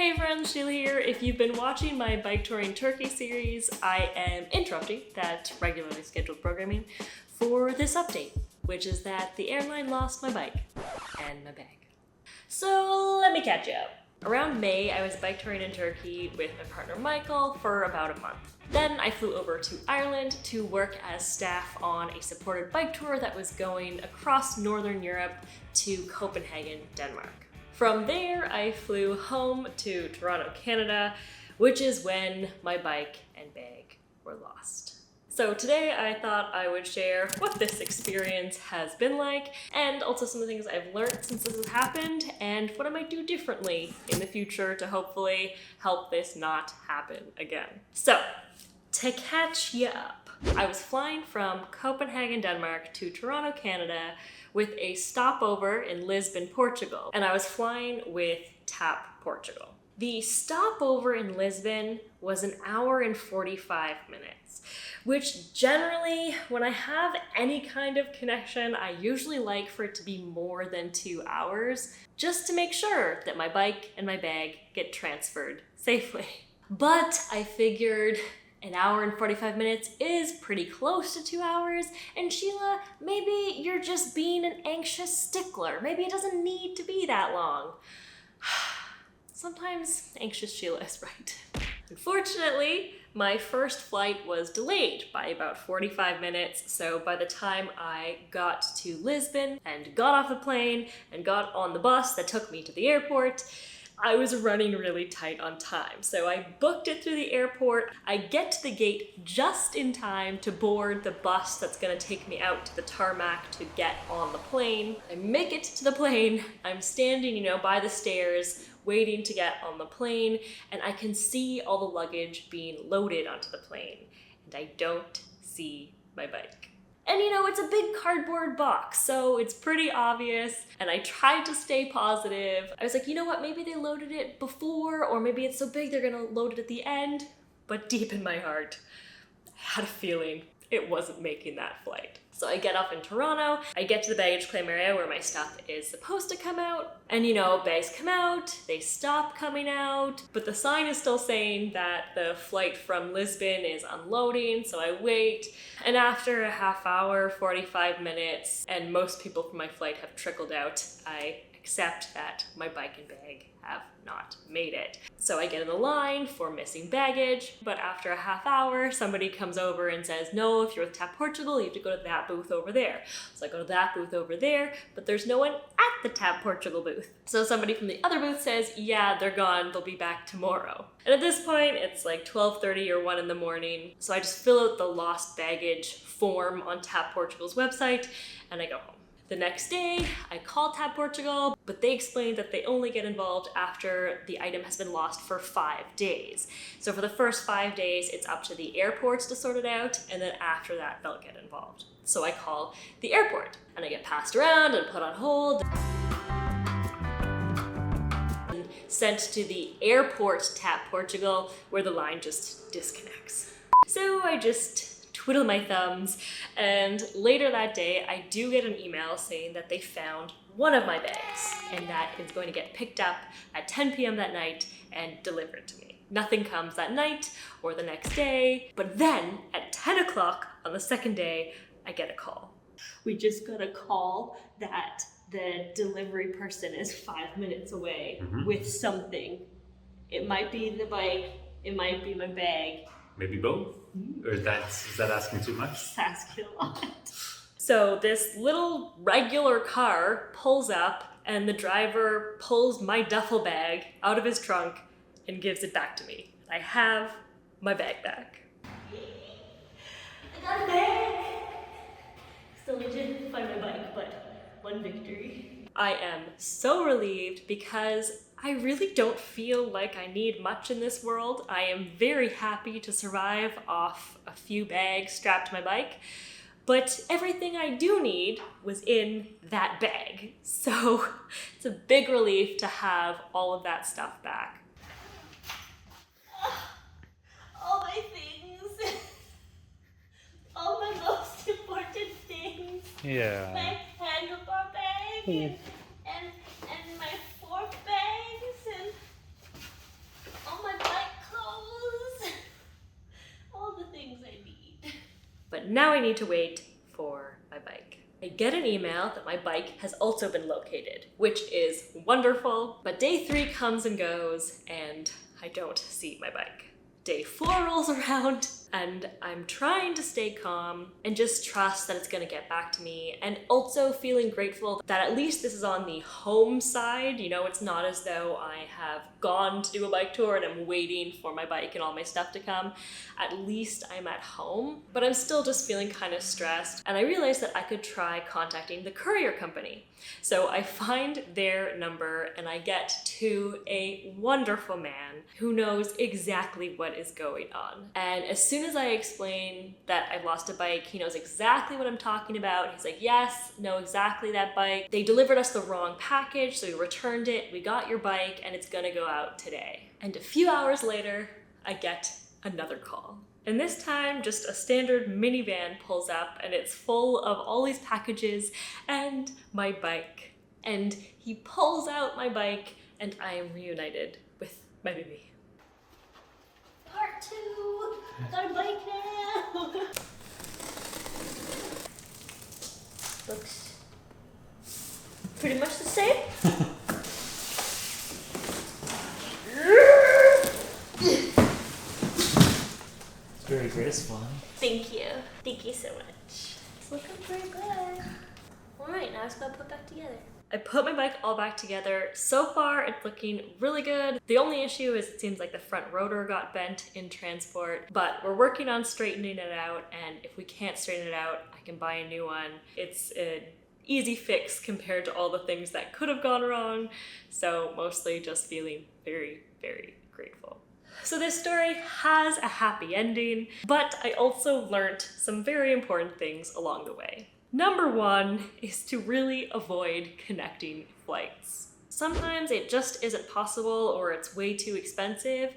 Hey friends, Sheila here. If you've been watching my bike touring Turkey series, I am interrupting that regularly scheduled programming for this update, which is that the airline lost my bike and my bag. So let me catch you up. Around May, I was bike touring in Turkey with my partner Michael for about a month. Then I flew over to Ireland to work as staff on a supported bike tour that was going across Northern Europe to Copenhagen, Denmark. From there, I flew home to Toronto, Canada, which is when my bike and bag were lost. So today I thought I would share what this experience has been like, and also some of the things I've learned since this has happened, and what I might do differently in the future to hopefully help this not happen again. So, to catch you up, I was flying from Copenhagen, Denmark to Toronto, Canada with a stopover in Lisbon, Portugal, and I was flying with TAP Portugal. The stopover in Lisbon was an hour and 45 minutes, which generally, when I have any kind of connection, I usually like for it to be more than 2 hours, just to make sure that my bike and my bag get transferred safely. But I figured an hour and 45 minutes is pretty close to 2 hours, and Sheila, maybe you're just being an anxious stickler. Maybe it doesn't need to be that long. Sometimes anxious Sheila is right. Unfortunately, my first flight was delayed by about 45 minutes, so by the time I got to Lisbon and got off the plane and got on the bus that took me to the airport, I was running really tight on time. So I booked it through the airport. I get to the gate just in time to board the bus that's gonna take me out to the tarmac to get on the plane. I make it to the plane. I'm standing, by the stairs, waiting to get on the plane, and I can see all the luggage being loaded onto the plane, and I don't see my bike. And it's a big cardboard box, so it's pretty obvious, and I tried to stay positive. I was like, you know what, maybe they loaded it before, or maybe it's so big they're gonna load it at the end. But deep in my heart, I had a feeling it wasn't making that flight. So I get off in Toronto, I get to the baggage claim area where my stuff is supposed to come out, and bags come out, they stop coming out, but the sign is still saying that the flight from Lisbon is unloading, so I wait, and after a half hour, 45 minutes, and most people from my flight have trickled out, I accept that my bike and bag have not made it. So I get in the line for missing baggage, but after a half hour, somebody comes over and says, no, if you're with TAP Portugal, you have to go to that booth over there. So I go to that booth over there, but there's no one at the TAP Portugal booth. So somebody from the other booth says, yeah, they're gone, they'll be back tomorrow. And at this point, it's like 12:30 or 1 in the morning. So I just fill out the lost baggage form on TAP Portugal's website, and I go home. The next day, I call TAP Portugal, but they explained that they only get involved after the item has been lost for 5 days. So for the first 5 days, it's up to the airports to sort it out, and then after that, they'll get involved. So I call the airport, and I get passed around and put on hold. And sent to the airport TAP Portugal, where the line just disconnects. So I just twiddle my thumbs, and later that day I do get an email saying that they found one of my bags and that it's going to get picked up at 10 p.m. that night and delivered to me. Nothing comes that night or the next day, but then at 10 o'clock on the second day I get a call. We just got a call that the delivery person is 5 minutes away with something. It might be the bike, it might be my bag. Maybe both? Or is that asking too much? It's asking a lot. So this little regular car pulls up, and the driver pulls my duffel bag out of his trunk and gives it back to me. I have my bag back. I got a bag! Still need to find my bike, but one victory. I am so relieved because I really don't feel like I need much in this world. I am very happy to survive off a few bags strapped to my bike, but everything I do need was in that bag. So it's a big relief to have all of that stuff back. All my things. All my most important things. Yeah. My handlebar bag and my fork bags and But now I need to wait for my bike. I get an email that my bike has also been located, which is wonderful. But day 3 comes and goes and I don't see my bike. Day 4 rolls around and I'm trying to stay calm and just trust that it's gonna get back to me, and also feeling grateful that at least this is on the home side. You know, it's not as though I have gone to do a bike tour and I'm waiting for my bike and all my stuff to come. At least I'm at home, but I'm still just feeling kind of stressed, and I realized that I could try contacting the courier company. So I find their number and I get to a wonderful man who knows exactly what is going on. And as soon as I explain that I've lost a bike, he knows exactly what I'm talking about. He's like, yes, know exactly that bike. They delivered us the wrong package, so we returned it. We got your bike and it's gonna go out today. And a few hours later, I get another call. And this time, just a standard minivan pulls up and it's full of all these packages and my bike. And he pulls out my bike and I am reunited with my baby. Part 2! I got a bike now! Looks pretty much the same. Very graceful, huh? Thank you. Thank you so much. It's looking pretty good. Alright, now it's gotta put back together. I put my bike all back together. So far, it's looking really good. The only issue is it seems like the front rotor got bent in transport, but we're working on straightening it out, and if we can't straighten it out, I can buy a new one. It's an easy fix compared to all the things that could have gone wrong, so mostly just feeling very, very grateful. So this story has a happy ending, but I also learned some very important things along the way. Number 1 is to really avoid connecting flights. Sometimes it just isn't possible or it's way too expensive,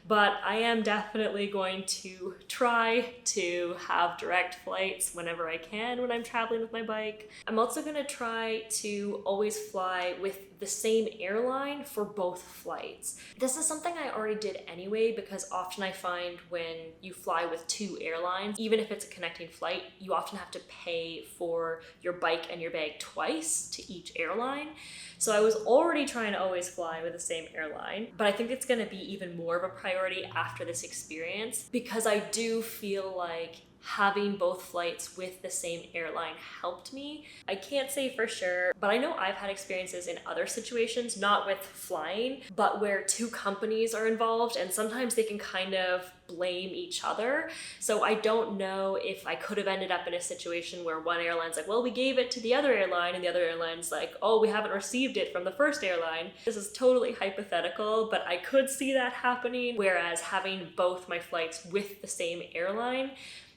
but I am definitely going to try to have direct flights whenever I can when I'm traveling with my bike. I'm also gonna try to always fly with the same airline for both flights. This is something I already did anyway, because often I find when you fly with 2 airlines, even if it's a connecting flight, you often have to pay for your bike and your bag twice to each airline. So I was already trying to always fly with the same airline, but I think it's gonna be even more of a priority after this experience, because I do feel like having both flights with the same airline helped me. I can't say for sure, but I know I've had experiences in other situations, not with flying, but where 2 companies are involved and sometimes they can kind of blame each other. So I don't know if I could have ended up in a situation where one airline's like, well, we gave it to the other airline, and the other airline's like, oh, we haven't received it from the first airline. This is totally hypothetical, but I could see that happening, whereas having both my flights with the same airline,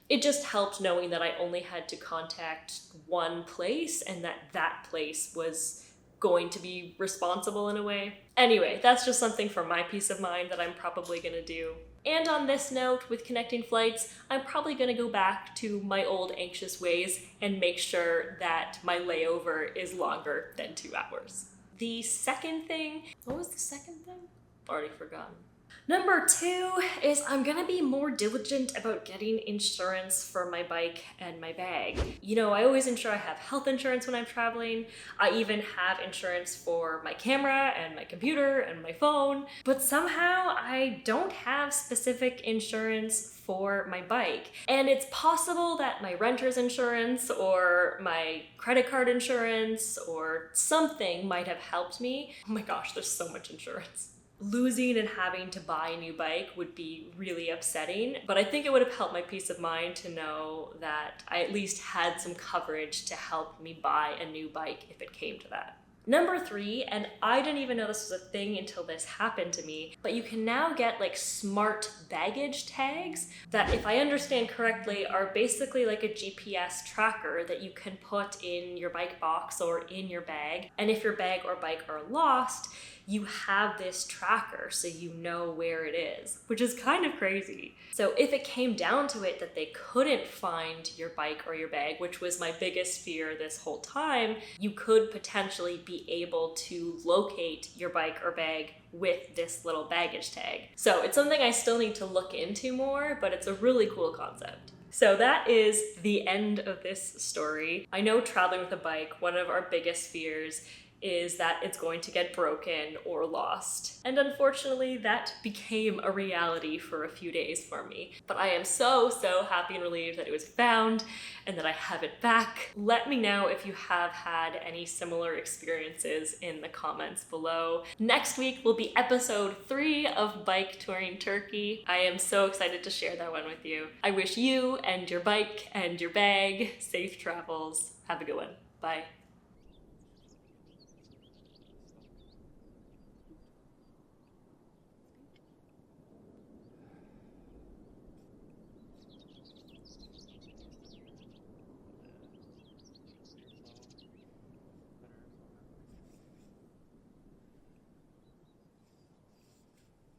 it just helped knowing that I only had to contact one place and that that place was going to be responsible in a way. Anyway, that's just something for my peace of mind that I'm probably gonna do. And on this note, with connecting flights, I'm probably gonna go back to my old anxious ways and make sure that my layover is longer than 2 hours. The second thing, what was the second thing? Already forgotten. Number 2 is I'm gonna be more diligent about getting insurance for my bike and my bag. You know, I always ensure I have health insurance when I'm traveling. I even have insurance for my camera and my computer and my phone, but somehow I don't have specific insurance for my bike. And it's possible that my renter's insurance or my credit card insurance or something might have helped me. Oh my gosh, there's so much insurance. Losing and having to buy a new bike would be really upsetting, but I think it would have helped my peace of mind to know that I at least had some coverage to help me buy a new bike if it came to that. Number 3, and I didn't even know this was a thing until this happened to me, but you can now get like smart baggage tags that, if I understand correctly, are basically like a GPS tracker that you can put in your bike box or in your bag. And if your bag or bike are lost, you have this tracker so you know where it is, which is kind of crazy. So if it came down to it that they couldn't find your bike or your bag, which was my biggest fear this whole time, you could potentially be able to locate your bike or bag with this little baggage tag. So it's something I still need to look into more, but it's a really cool concept. So that is the end of this story. I know traveling with a bike, one of our biggest fears is that it's going to get broken or lost. And unfortunately, that became a reality for a few days for me. But I am so happy and relieved that it was found and that I have it back. Let me know if you have had any similar experiences in the comments below. Next week will be episode 3 of Bike Touring Turkey. I am so excited to share that one with you. I wish you and your bike and your bag safe travels. Have a good one. Bye.